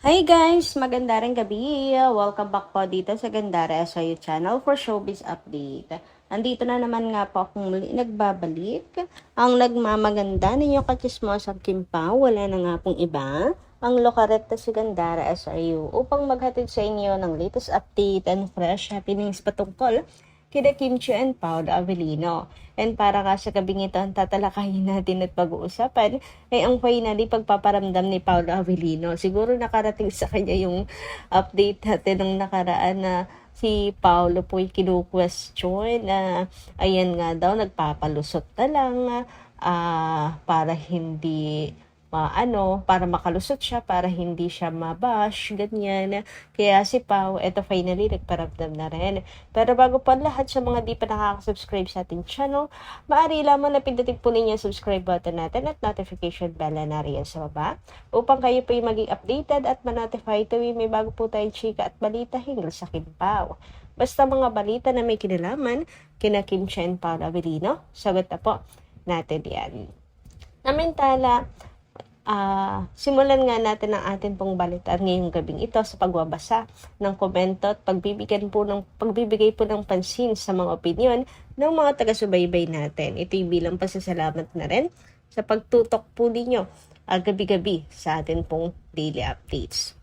Hi guys! Maganda rin gabi! Welcome back po dito sa Gandara SYU channel for Showbiz Update. Andito na naman nga po akong muli nagbabalik. Ang nagmamaganda ninyong kachismosang Kimpa, wala na nga pong iba. Ang lokareta si Gandara SYU upang maghatid sa inyo ng latest update and fresh happenings patungkol kina Kim Chiu and Paolo Avellino. And para nga sa gabing ito, ang tatalakayin natin at pag-uusapan ay ang finally pagpaparamdam ni Paolo Avellino. Siguro nakarating sa kanya yung update natin ng nakaraan na si Paolo po ay kinu-question na ayan nga daw, nagpapalusot na lang para hindi para makalusot siya, para hindi siya mabash, ganyan. Kaya si Pao, eto finally, nagparamdam na rin. Pero bago pa lahat sa mga di pa nakaka-subscribe sa ating channel, maaari lamang na pindutin po ninyo subscribe button natin at notification bell na nariyan sa baba upang kayo po yung maging updated at ma-notify tuwing may bago po tayong chika at balita hinggil sa Kim Pao. Basta mga balita na may kinalaman, kina Kim Chiu and Paolo Avellino, sagot na po natin yan. Namintala, simulan nga natin ang atin pong balitan ngayong gabing ito sa pagbabasa ng komento at pagbibigay po ng pansin sa mga opinyon ng mga taga-subaybay natin. Ito'y bilang pasasalamat na rin sa pagtutok po ninyo gabi-gabi sa atin pong daily updates.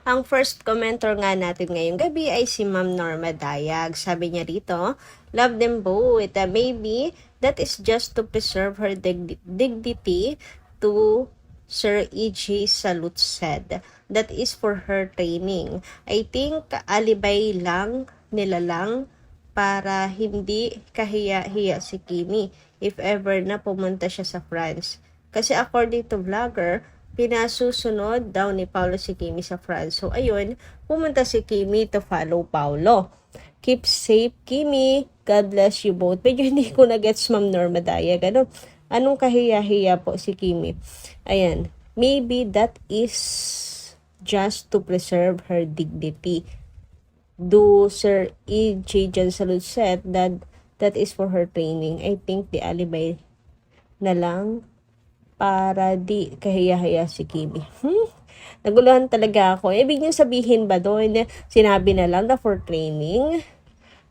Ang first commenter nga natin ngayong gabi ay si Ma'am Norma Dayag. Sabi niya rito, love them both. Maybe that is just to preserve her dignity to Sir E.J. Salute said. That is for her training. I think alibay lang nila lang para hindi kahiya-hiya si Kimi if ever na pumunta siya sa France. Kasi according to vlogger, pinasusunod daw ni Paolo si Kimi sa France. So ayun, pumunta si Kimi to follow Paolo. Keep safe, Kimi. God bless you both. Medyo hindi ko na-gets, Ma'am Norma Dayag. Anong kahiya-hiya po si Kimi? Ayan, maybe that is just to preserve her dignity. Do Sir E.J. Salud said that is for her training. I think the alibay na lang para di kahiya-hiya si Kimi. Naguluhan talaga ako. Ibig niyo sabihin ba doon, sinabi na lang na for training?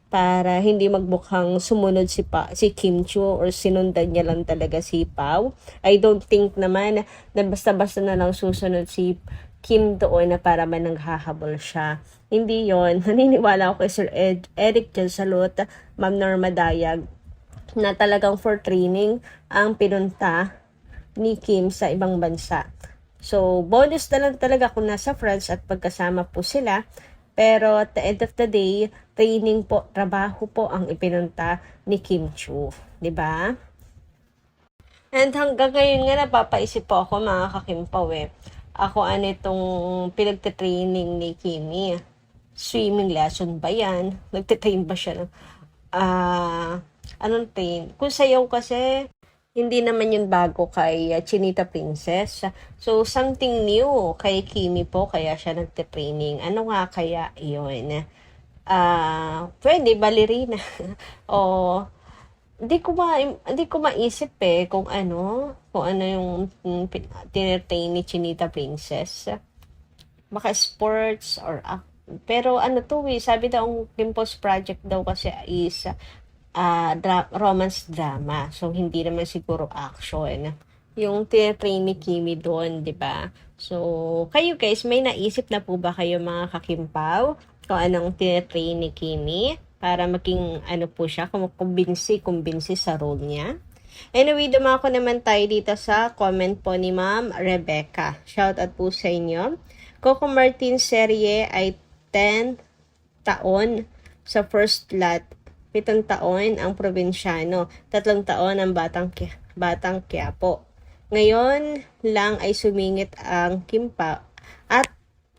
Para hindi magmukhang sumunod si Kim Chiu or sinundan niya lang talaga si Pao. I don't think naman na basta-basta na lang susunod si Kim doon na para man nanghahabol siya. Hindi yon. Naniniwala ako kay Sir Eric Salot, Ma'am Norma Dayag, na talagang for training ang pinunta ni Kim sa ibang bansa. So, bonus na lang talaga kung nasa France at pagkasama po sila. Pero at the end of the day, training po, trabaho po ang ipinunta ni Kim Chiu. Diba? And hanggang ngayon nga napapaisip po ako mga kakimpaw Ako itong pinagtitraining ni Kimi. Swimming lesson ba yan? Nagtitrain ba siya ng anong train? Kung sayaw kasi, hindi naman yun bago kay Chinita Princess. So, something new kay Kimi po, kaya siya nagte-training. Ano nga kaya yun? Pwede, ballerina. O, hindi ko maisip kung ano yung tinetrain ni Chinita Princess. Baka sports or pero sabi daw ang Pimpos Project daw kasi is romance drama. So, hindi naman siguro action. Yung tinetrain ni Kimi doon, di ba? So, kayo guys, may naisip na po ba kayo mga kakimpaw kung anong tinetrain ni Kimi para maging po siya, kumbinsi sa role niya? Anyway, dumako naman tayo dito sa comment po ni Ma'am Rebecca. Shout out po sa inyo. Coco Martin serye ay 10 taon sa first lot. 7 taon ang probinsyano, 3 taon ang batang Quiapo. Ngayon lang ay sumingit ang Kim Pao at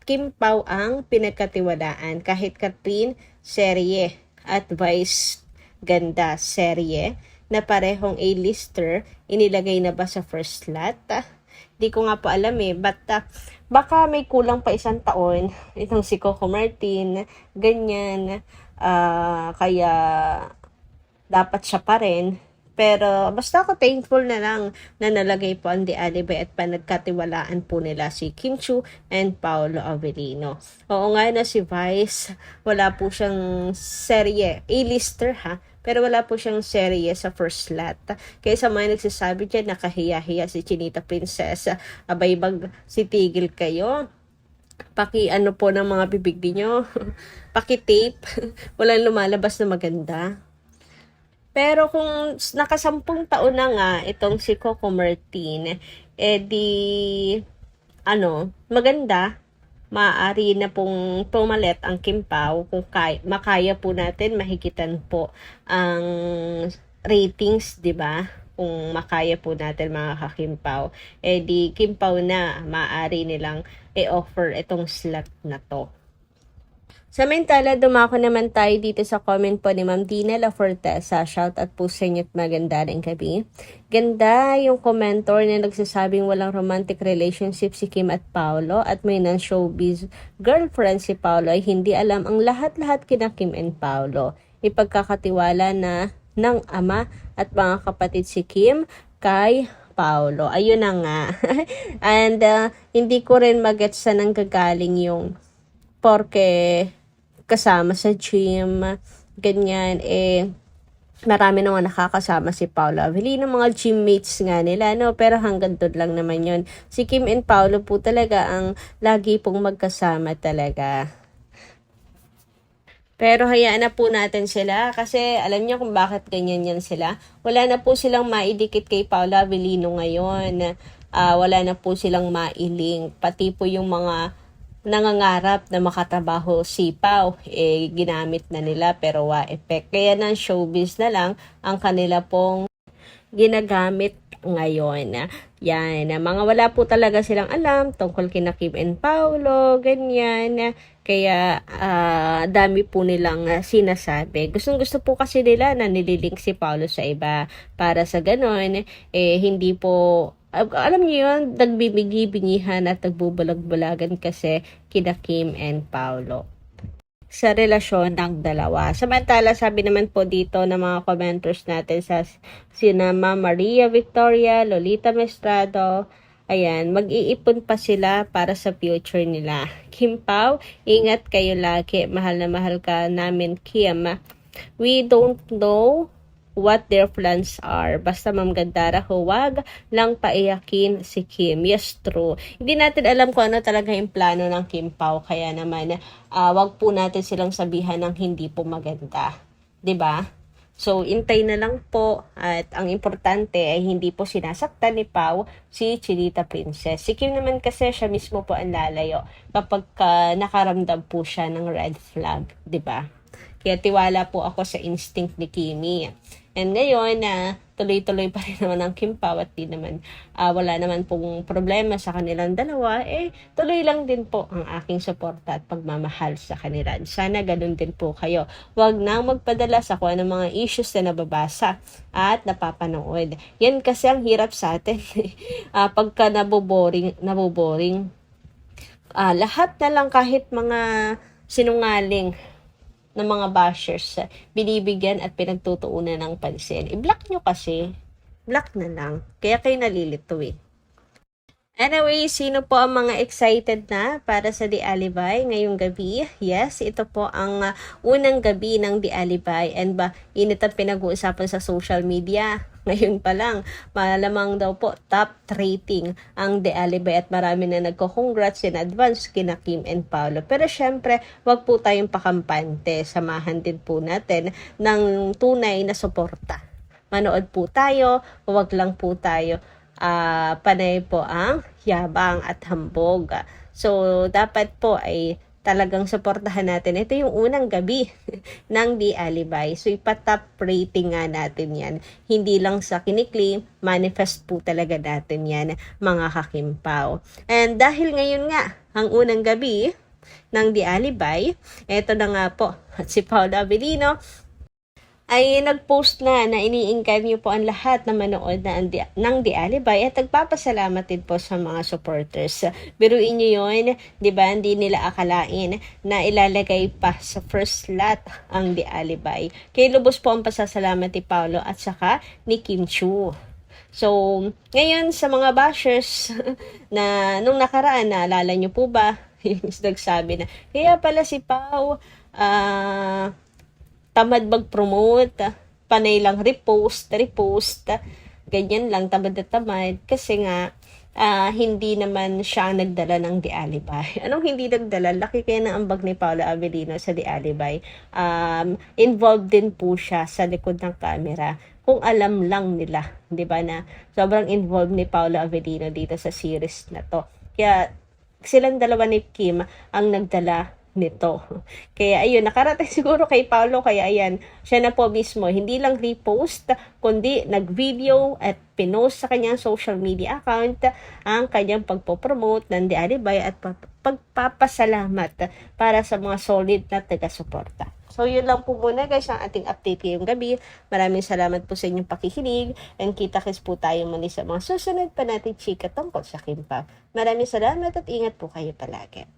Kim Pao ang pinagkatiwalaan kahit Catherine serye at Vice Ganda serye na parehong A-lister, inilagay na ba sa first lot? Di ko nga po alam but baka may kulang pa 1 taon itong si Coco Martin, ganyan. Kaya dapat siya pa rin. Pero basta ako thankful na lang na nalagay po ang The Alibay at panagkatiwalaan po nila si Kim Chu and Paolo Avellino. Oo nga na si Vice, wala po siyang serye, A-lister ha, pero wala po siyang serye sa first slot. Kaya sa mga nagsasabi dyan, nakahiya-hiya si Chinita Princess. Abay bag si tigil kayo. Paki ano po ng mga bibig niyo. Paki tape. Walang lumalabas na maganda. Pero kung nakasampung taon na nga itong si Coco Martin, maganda, maaari na pong pumalit ang Kim Pao kung makaya po natin mahigitan po ang ratings, di ba? Kung makaya po natin mga kakimpaw, di Kimpaw na maaari nilang i-offer itong slot na to. Samantala, dumako naman tayo dito sa comment po ni Ma'am Dina La Fortesa. Shout out po sa inyo at maganda rin gabi. Ganda yung commentor na nagsasabing walang romantic relationship si Kim at Paolo at may non-showbiz girlfriend si Paolo ay hindi alam ang lahat-lahat kina Kim and Paolo. Ipagkakatiwala na ng ama at mga kapatid si Kim kay Paolo. Ayun na nga. And hindi ko rin magets sa nanggagaling yung porke kasama sa gym, ganyan, marami naman nakakasama si Paolo Avellino, mga gymmates nga nila, no? Pero hanggang doon lang naman yon. Si Kim and Paolo po talaga ang lagi pong magkasama talaga. Pero hayaan na po natin sila kasi alam niyo kung bakit ganyan yan sila. Wala na po silang maidikit kay Paolo Avellino ngayon. Wala na po silang mailing. Pati po yung mga nangangarap na makatrabaho sipaw, ginamit na nila pero effect. Kaya ng showbiz na lang ang kanila pong ginagamit ngayon. Yan, mga wala po talaga silang alam tungkol kina Kim and Paolo, ganyan. Kaya dami po nilang sinasabi. Gustong-gusto po kasi nila na nililink si Paolo sa iba para sa ganon, hindi po alam niyo yun, nagbibigi-bingihan at nagbubulag-bulagan kasi kina Kim and Paolo sa relasyon ng dalawa. Samantala, sabi naman po dito ng mga commenters natin sa Sinama Maria Victoria, Lolita Mestrado, ayan, mag-iipon pa sila para sa future nila. Kim Pao, ingat kayo lagi. Mahal na mahal ka namin, Kim. We don't know what their plans are. Basta Ma'am Gandara, huwag lang paiyakin si Kim. Yes, true. Hindi natin alam kung ano talaga yung plano ng Kim Pao. Kaya naman, wag po natin silang sabihan ng hindi po maganda. 'Di ba? So, intay na lang po. At ang importante ay hindi po sinasaktan ni Pao si Chinita Princess. Si Kim naman kasi siya mismo po ang lalayo kapag nakaramdam po siya ng red flag. 'Di ba? Kaya tiwala po ako sa instinct ni Kimi. And ngayon, tuloy-tuloy pa rin naman ang Kim Pao at di naman, wala naman pong problema sa kanilang dalawa, tuloy lang din po ang aking suporta at pagmamahal sa kanila. Sana ganun din po kayo. Huwag nang magpadala sa kung anong mga issues na nababasa at napapanood. Yan kasi ang hirap sa atin. Pagka naboboring, lahat na lang kahit mga sinungaling ng mga bashers, binibigyan at pinagtutuunan ng pansin. I-block nyo kasi. Block na lang. Kaya kayo nalilito eh. Anyway, sino po ang mga excited na para sa The Alibay ngayong gabi? Yes, ito po ang unang gabi ng The Alibay and init ang pinag-uusapan sa social media. Ngayon pa lang, malamang daw po top rating ang The Alibay at marami na nagko-congrats in advance kina Kim and Paolo. Pero syempre, wag po tayong pakampante. Samahan din po natin ng tunay na suporta. Manood po tayo, wag lang po tayo panay po ang yabang at hambog. So, dapat po ay talagang suportahan natin. Ito yung unang gabi ng The Alibay. So, ipatop rating nga natin yan. Hindi lang sa kiniklim, manifest po talaga natin yan, mga kakimpaw. And dahil ngayon nga, ang unang gabi ng The Alibay, eto na nga po, si Paolo Avellino, ay nag-post na iniinggan niyo po ang lahat na manood ng The Alibay at nagpapasalamat din po sa mga supporters. Biruin niyo yun, di ba? Hindi nila akalain na ilalagay pa sa first slot ang The Alibay. Kaya lubos po ang pasasalamat ni Paolo at saka ni Kim Chu. So, ngayon sa mga bashers na nung nakaraan, naalala niyo po ba? Yung nagsabi na, kaya pala si Pao, tamad mag-promote, panay lang repost, ganyan lang, tamad na tamad, kasi nga, hindi naman siya nagdala ng The Alibay. Anong hindi nagdala? Laki kaya ng ambag ni Paolo Avellino sa The Alibay. Involved din po siya sa likod ng camera. Kung alam lang nila, di ba na sobrang involved ni Paolo Avellino dito sa series na to. Kaya silang dalawa ni Kim ang nagdala nito. Kaya ayun, nakarating siguro kay Paolo, kaya ayan, siya na po mismo, hindi lang repost, kundi nag-video at pinost sa kanyang social media account ang kanyang pagpopromote ng The Alibay at pagpapasalamat para sa mga solid na taga-suporta. So, yun lang po muna guys ang ating update ngayong gabi. Maraming salamat po sa inyong pakikinig and kita-kits po tayo muli sa mga susunod pa nating chika tungkol sa Kim Pao. Maraming salamat at ingat po kayo palagi.